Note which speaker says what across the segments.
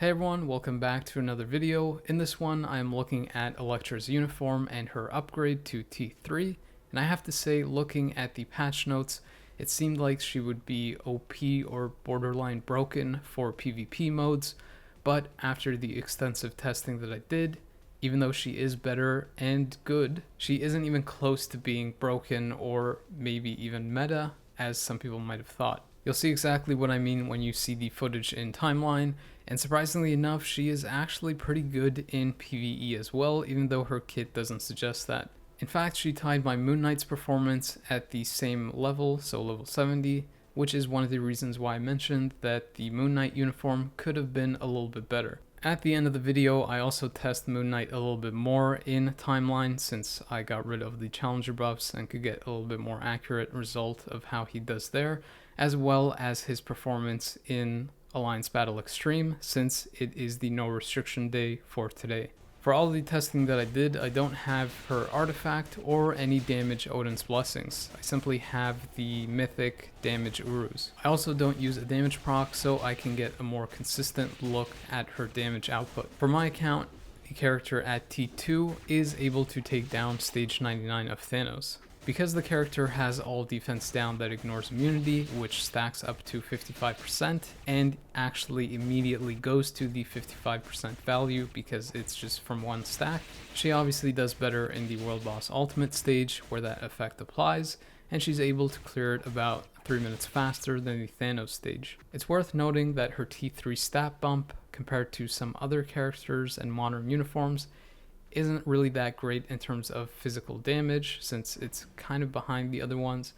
Speaker 1: Hey everyone, welcome back to another video. In this one, I am looking at Elektra's uniform and her upgrade to T3, and I have to say, looking at the patch notes, it seemed like she would be OP or borderline broken for PvP modes, but after the extensive testing that I did, even though she is better and good, she isn't even close to being broken or maybe even meta, as some people might have thought. You'll see exactly what I mean when you see the footage in timeline, and surprisingly enough, she is actually pretty good in PvE as well, even though her kit doesn't suggest that. In fact, she tied my Moon Knight's performance at the same level, so level 70, which is one of the reasons why I mentioned that the Moon Knight uniform could have been a little bit better. At the end of the video, I also test Moon Knight a little bit more in timeline since I got rid of the challenger buffs and could get a little bit more accurate result of how he does there, as well as his performance in Alliance Battle Extreme, since it is the no restriction day for today. For all the testing that I did, I don't have her artifact or any damage Odin's Blessings. I simply have the mythic damage Urus. I also don't use a damage proc, so I can get a more consistent look at her damage output. For my account, the character at T2 is able to take down stage 99 of Thanos. Because the character has all defense down that ignores immunity, which stacks up to 55% and actually immediately goes to the 55% value because it's just from one stack, she obviously does better in the World Boss Ultimate stage where that effect applies, and she's able to clear it about 3 minutes faster than the Thanos stage. It's worth noting that her T3 stat bump compared to some other characters and modern uniforms isn't really that great in terms of physical damage since it's kind of behind the other ones,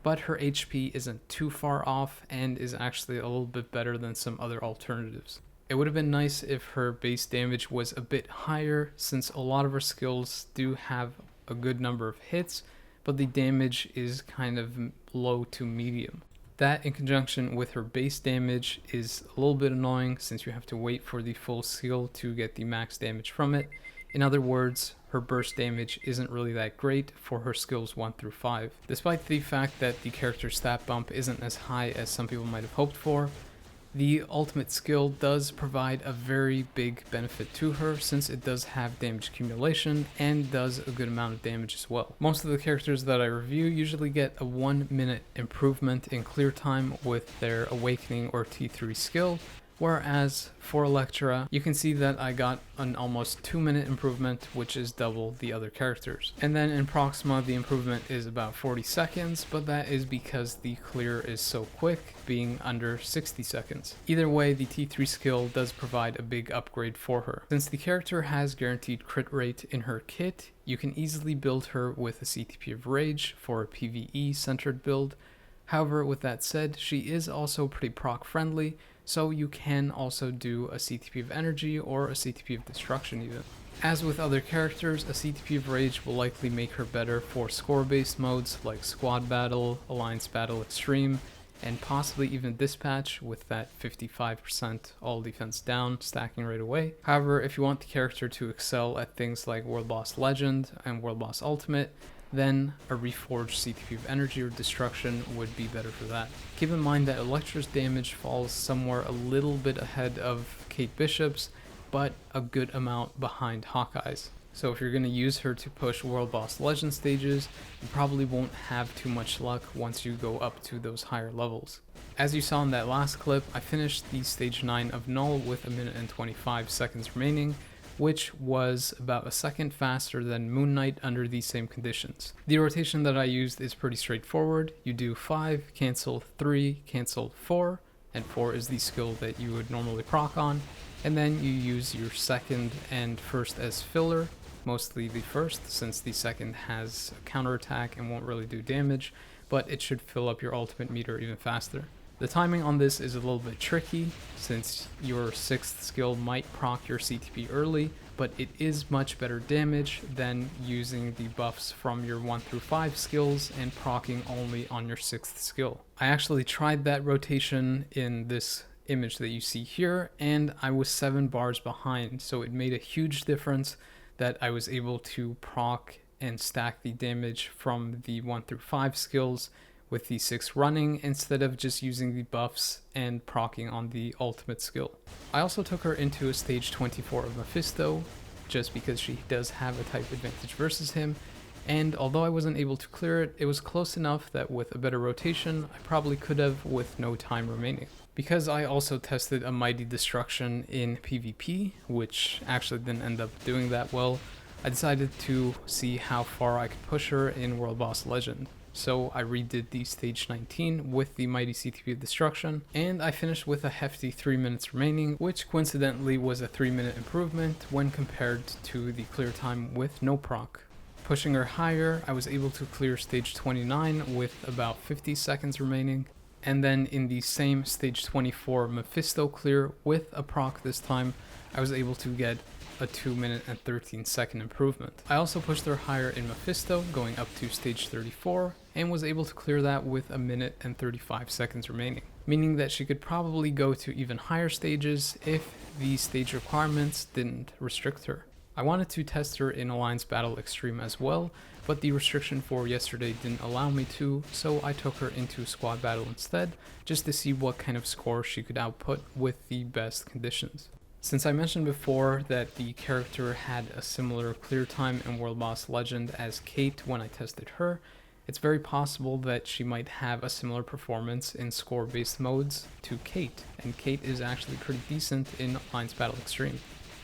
Speaker 1: but her HP isn't too far off and is actually a little bit better than some other alternatives. It would have been nice if her base damage was a bit higher since a lot of her skills do have a good number of hits, but the damage is kind of low to medium. That in conjunction with her base damage is a little bit annoying since you have to wait for the full skill to get the max damage from it. In other words, her burst damage isn't really that great for her skills 1 through 5. Despite the fact that the character's stat bump isn't as high as some people might have hoped for, the ultimate skill does provide a very big benefit to her since it does have damage accumulation and does a good amount of damage as well. Most of the characters that I review usually get a 1 minute improvement in clear time with their Awakening or T3 skill, whereas for Elektra, you can see that I got an almost 2 minute improvement, which is double the other characters. And then in Proxima, the improvement is about 40 seconds, but that is because the clear is so quick, being under 60 seconds. Either way, the T3 skill does provide a big upgrade for her. Since the character has guaranteed crit rate in her kit, you can easily build her with a CTP of Rage for a PvE centered build. However, with that said, she is also pretty proc friendly, so you can also do a CTP of Energy or a CTP of Destruction even. As with other characters, a CTP of Rage will likely make her better for score-based modes like Squad Battle, Alliance Battle Extreme, and possibly even Dispatch with that 55% all defense down stacking right away. However, if you want the character to excel at things like World Boss Legend and World Boss Ultimate, then a reforged CTP of Energy or Destruction would be better for that. Keep in mind that Elektra's damage falls somewhere a little bit ahead of Kate Bishop's, but a good amount behind Hawkeye's. So if you're going to use her to push World Boss Legend stages, you probably won't have too much luck once you go up to those higher levels. As you saw in that last clip, I finished the stage 9 of Null with 1 minute and 25 seconds remaining, which was about a second faster than Moon Knight under these same conditions. The rotation that I used is pretty straightforward. You do 5, cancel 3, cancel 4, and 4 is the skill that you would normally proc on, and then you use your second and first as filler, mostly the first since the second has a counterattack and won't really do damage, but it should fill up your ultimate meter even faster. The timing on this is a little bit tricky since your 6th skill might proc your CTP early, but it is much better damage than using the buffs from your 1 through 5 skills and proccing only on your 6th skill. I actually tried that rotation in this image that you see here, and I was 7 bars behind, so it made a huge difference that I was able to proc and stack the damage from the 1 through 5 skills with the 6 running instead of just using the buffs and proccing on the ultimate skill. I also took her into a stage 24 of Mephisto, just because she does have a type advantage versus him, and although I wasn't able to clear it, it was close enough that with a better rotation, I probably could have with no time remaining. Because I also tested a Mighty Destruction in PvP, which actually didn't end up doing that well, I decided to see how far I could push her in World Boss Legend. So I redid the stage 19 with the Mighty CTP Destruction, and I finished with a hefty 3 minutes remaining, which coincidentally was a 3-minute improvement when compared to the clear time with no proc. Pushing her higher, I was able to clear stage 29 with about 50 seconds remaining, and then in the same stage 24 Mephisto clear with a proc this time, I was able to get a 2 minute and 13 second improvement. I also pushed her higher in Mephisto, going up to stage 34, and was able to clear that with a minute and 35 seconds remaining, meaning that she could probably go to even higher stages if the stage requirements didn't restrict her. I wanted to test her in Alliance Battle Extreme as well, but the restriction for yesterday didn't allow me to, so I took her into Squad Battle instead, just to see what kind of score she could output with the best conditions. Since I mentioned before that the character had a similar clear time in World Boss Legend as Kate when I tested her, it's very possible that she might have a similar performance in score-based modes to Kate, and Kate is actually pretty decent in Alliance Battle Extreme.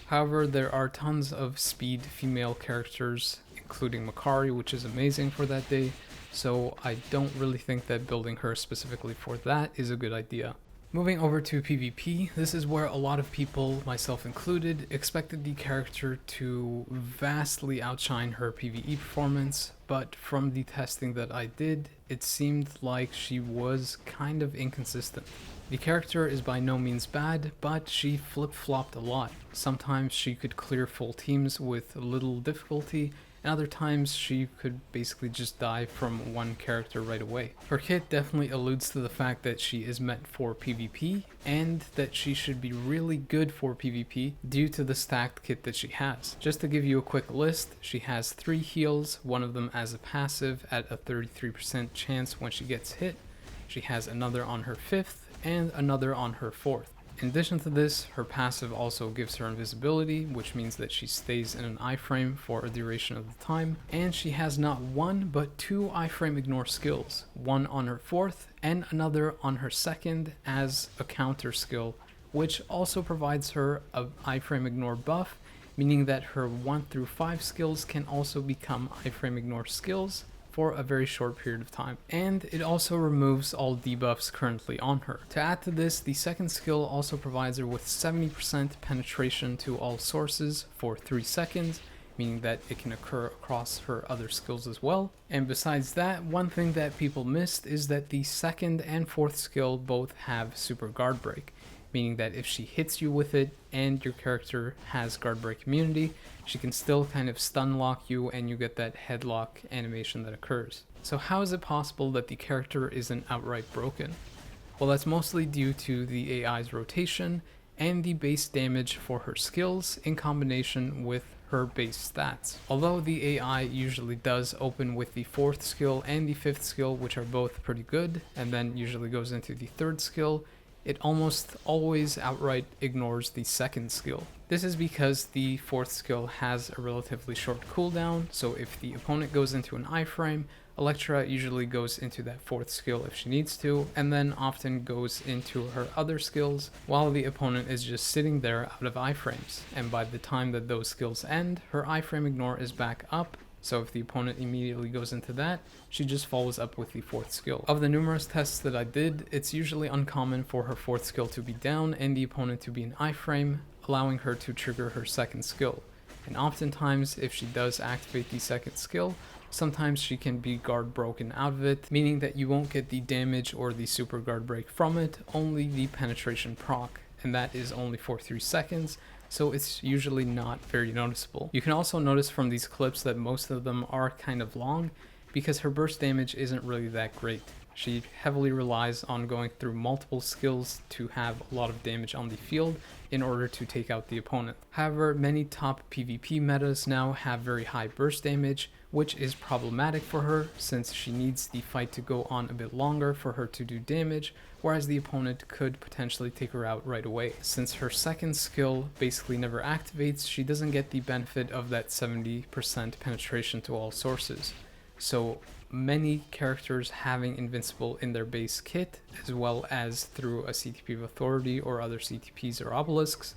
Speaker 1: However, there are tons of speed female characters, including Makari, which is amazing for that day, so I don't really think that building her specifically for that is a good idea. Moving over to PvP, this is where a lot of people, myself included, expected the character to vastly outshine her PvE performance, but from the testing that I did, it seemed like she was kind of inconsistent. The character is by no means bad, but she flip-flopped a lot. Sometimes she could clear full teams with little difficulty, and other times she could basically just die from one character right away. Her kit definitely alludes to the fact that she is meant for PvP, and that she should be really good for PvP due to the stacked kit that she has. Just to give you a quick list, she has 3 heals, one of them as a passive at a 33% chance when she gets hit. She has another on her 5th, and another on her 4th. In addition to this, her passive also gives her invisibility, which means that she stays in an iframe for a duration of the time, and she has not 1 but 2 iframe ignore skills, one on her 4th and another on her 2nd as a counter skill, which also provides her a iframe ignore buff, meaning that her 1 through 5 skills can also become iframe ignore skills for a very short period of time, and it also removes all debuffs currently on her. To add to this, the 2nd skill also provides her with 70% penetration to all sources for 3 seconds, meaning that it can occur across her other skills as well. And besides that, one thing that people missed is that the 2nd and 4th skill both have super guard break, meaning that if she hits you with it and your character has guard break immunity, she can still kind of stun lock you and you get that headlock animation that occurs. So how is it possible that the character isn't outright broken? Well, that's mostly due to the AI's rotation and the base damage for her skills in combination with her base stats. Although the AI usually does open with the 4th skill and the 5th skill, which are both pretty good, and then usually goes into the 3rd skill, it almost always outright ignores the 2nd skill. This is because the 4th skill has a relatively short cooldown, so if the opponent goes into an iframe, Elektra usually goes into that 4th skill if she needs to, and then often goes into her other skills while the opponent is just sitting there out of iframes. And by the time that those skills end, her iframe ignore is back up, so if the opponent immediately goes into that, she just follows up with the 4th skill. Of the numerous tests that I did, it's usually uncommon for her 4th skill to be down and the opponent to be in iframe, allowing her to trigger her 2nd skill. And oftentimes, if she does activate the 2nd skill, sometimes she can be guard broken out of it, meaning that you won't get the damage or the super guard break from it, only the penetration proc, and that is only for 3 seconds, so it's usually not very noticeable. You can also notice from these clips that most of them are kind of long, because her burst damage isn't really that great. She heavily relies on going through multiple skills to have a lot of damage on the field in order to take out the opponent. However, many top PvP metas now have very high burst damage, which is problematic for her since she needs the fight to go on a bit longer for her to do damage, whereas the opponent could potentially take her out right away. Since her second skill basically never activates, she doesn't get the benefit of that 70% penetration to all sources. So many characters having invincible in their base kit, as well as through a CTP of Authority or other CTPs or obelisks,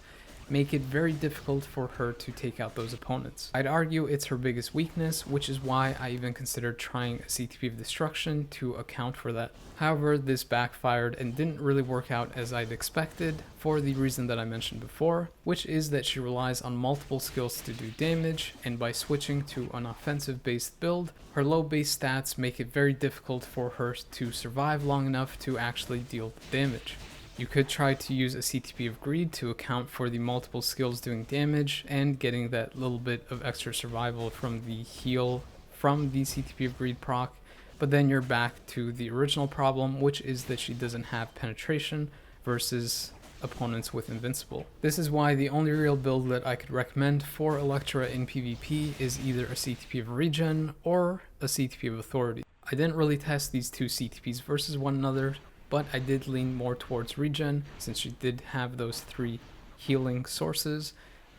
Speaker 1: make it very difficult for her to take out those opponents. I'd argue it's her biggest weakness, which is why I even considered trying a CTP of Destruction to account for that. However, this backfired and didn't really work out as I'd expected for the reason that I mentioned before, which is that she relies on multiple skills to do damage, and by switching to an offensive based build, her low base stats make it very difficult for her to survive long enough to actually deal damage. You could try to use a CTP of Greed to account for the multiple skills doing damage and getting that little bit of extra survival from the heal from the CTP of Greed proc, but then you're back to the original problem, which is that she doesn't have penetration versus opponents with invincible. This is why the only real build that I could recommend for Elektra in PvP is either a CTP of Regen or a CTP of Authority. I didn't really test these two CTPs versus one another, but I did lean more towards Regen since she did have those 3 healing sources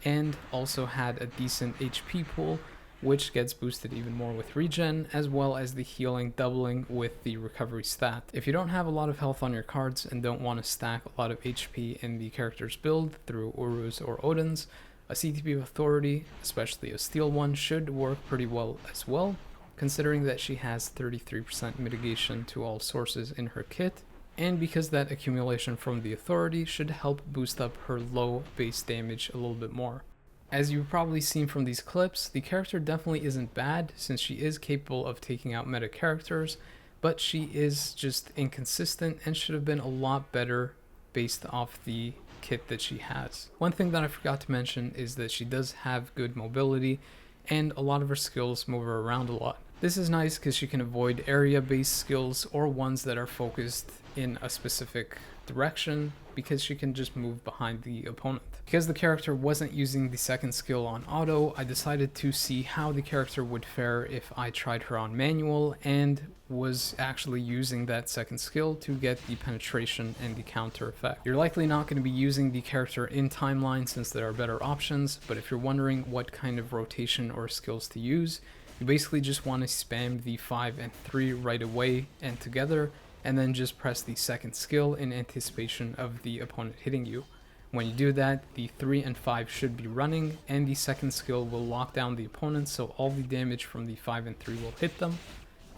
Speaker 1: and also had a decent HP pool, which gets boosted even more with Regen, as well as the healing doubling with the recovery stat. If you don't have a lot of health on your cards and don't want to stack a lot of HP in the character's build through Urus or Odins, a CTP of Authority, especially a steel one, should work pretty well as well, considering that she has 33% mitigation to all sources in her kit, and because that accumulation from the Authority should help boost up her low base damage a little bit more. As you've probably seen from these clips, the character definitely isn't bad since she is capable of taking out meta characters, but she is just inconsistent and should have been a lot better based off the kit that she has. One thing that I forgot to mention is that she does have good mobility and a lot of her skills move her around a lot. This is nice because she can avoid area-based skills or ones that are focused in a specific direction because she can just move behind the opponent. Because the character wasn't using the second skill on auto, I decided to see how the character would fare if I tried her on manual and was actually using that second skill to get the penetration and the counter effect. You're likely not going to be using the character in timeline since there are better options, but if you're wondering what kind of rotation or skills to use, you basically just want to spam the 5 and 3 right away and together, and then just press the second skill in anticipation of the opponent hitting you. When you do that, the 3 and 5 should be running, and the second skill will lock down the opponent so all the damage from the 5 and 3 will hit them,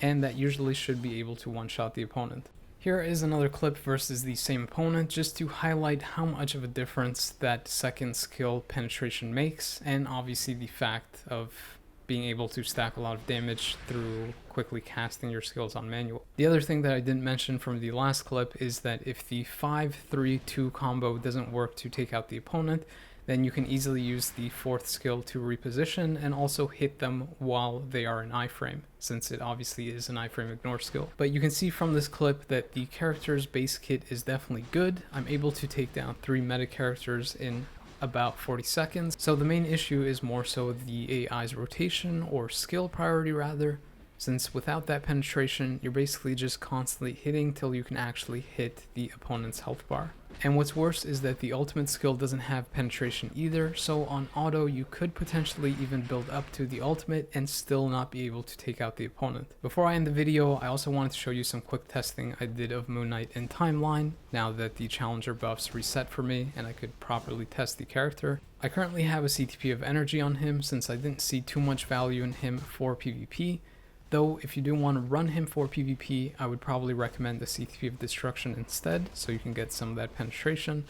Speaker 1: and that usually should be able to one-shot the opponent. Here is another clip versus the same opponent just to highlight how much of a difference that second skill penetration makes, and obviously the fact of being able to stack a lot of damage through quickly casting your skills on manual. The other thing that I didn't mention from the last clip is that if the 5-3-2 combo doesn't work to take out the opponent, then you can easily use the 4th skill to reposition and also hit them while they are in iframe, since it obviously is an iframe ignore skill. But you can see from this clip that the character's base kit is definitely good. I'm able to take down 3 meta characters in about 40 seconds. So the main issue is more so the AI's rotation, or skill priority rather, since without that penetration, you're basically just constantly hitting till you can actually hit the opponent's health bar. And what's worse is that the ultimate skill doesn't have penetration either, so on auto you could potentially even build up to the ultimate and still not be able to take out the opponent. Before I end the video, I also wanted to show you some quick testing I did of Moon Knight in timeline, now that the challenger buffs reset for me and I could properly test the character. I currently have a CTP of energy on him since I didn't see too much value in him for PvP. Though, if you do want to run him for PvP, I would probably recommend the CTP of Destruction instead, so you can get some of that penetration.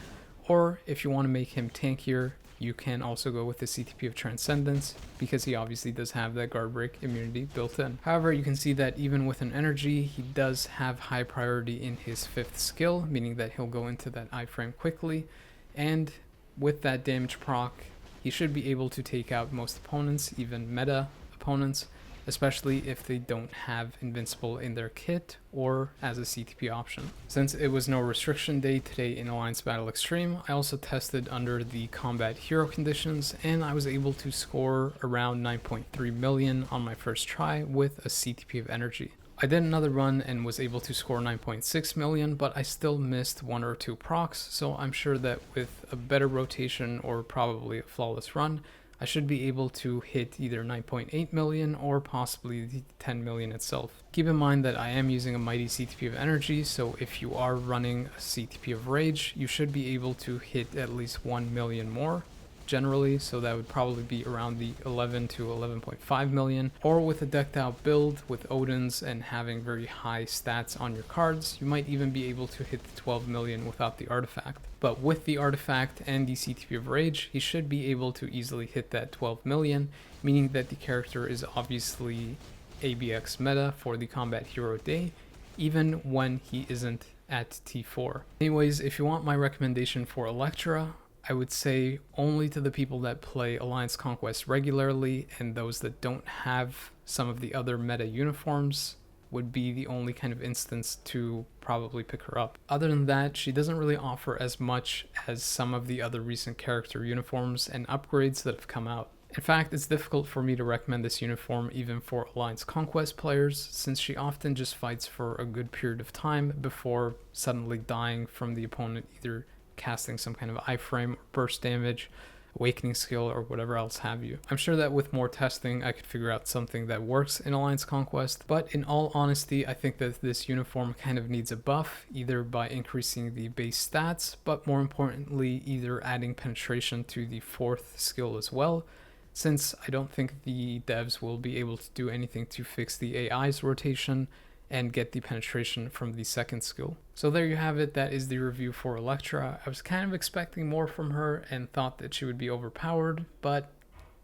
Speaker 1: Or, if you want to make him tankier, you can also go with the CTP of Transcendence, because he obviously does have that guard break immunity built in. However, you can see that even with an energy, he does have high priority in his 5th skill, meaning that he'll go into that iframe quickly, and with that damage proc, he should be able to take out most opponents, even meta opponents, especially if they don't have Invincible in their kit or as a CTP option. Since it was no restriction day today in Alliance Battle Extreme, I also tested under the combat hero conditions, and I was able to score around 9.3 million on my first try with a CTP of energy. I did another run and was able to score 9.6 million, but I still missed 1 or 2 procs, so I'm sure that with a better rotation or probably a flawless run, I should be able to hit either 9.8 million or possibly the 10 million itself. Keep in mind that I am using a mighty CTP of energy, so if you are running a CTP of rage, you should be able to hit at least 1 million more generally, so that would probably be around the 11 to 11.5 million. Or with a decked out build with Odin's and having very high stats on your cards, you might even be able to hit the 12 million without the artifact. But with the artifact and the CTP of rage, he should be able to easily hit that 12 million, meaning that the character is obviously ABX meta for the combat hero day, even when he isn't at T4. Anyways, if you want my recommendation for Elektra, I would say only to the people that play Alliance Conquest regularly, and those that don't have some of the other meta uniforms would be the only kind of instance to probably pick her up. Other than that, she doesn't really offer as much as some of the other recent character uniforms and upgrades that have come out. In fact, it's difficult for me to recommend this uniform even for Alliance Conquest players, since she often just fights for a good period of time before suddenly dying from the opponent either casting some kind of iframe or burst damage, awakening skill, or whatever else have you. I'm sure that with more testing I could figure out something that works in Alliance Conquest, but in all honesty I think that this uniform kind of needs a buff, either by increasing the base stats, but more importantly either adding penetration to the 4th skill as well, since I don't think the devs will be able to do anything to fix the AI's rotation and get the penetration from the 2nd skill. So there you have it, that is the review for Elektra. I was kind of expecting more from her and thought that she would be overpowered, but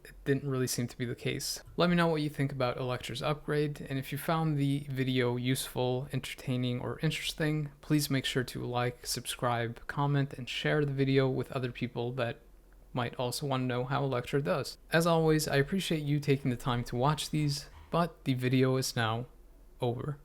Speaker 1: it didn't really seem to be the case. Let me know what you think about Elektra's upgrade, and if you found the video useful, entertaining, or interesting, please make sure to like, subscribe, comment, and share the video with other people that might also want to know how Elektra does. As always, I appreciate you taking the time to watch these, but the video is now over.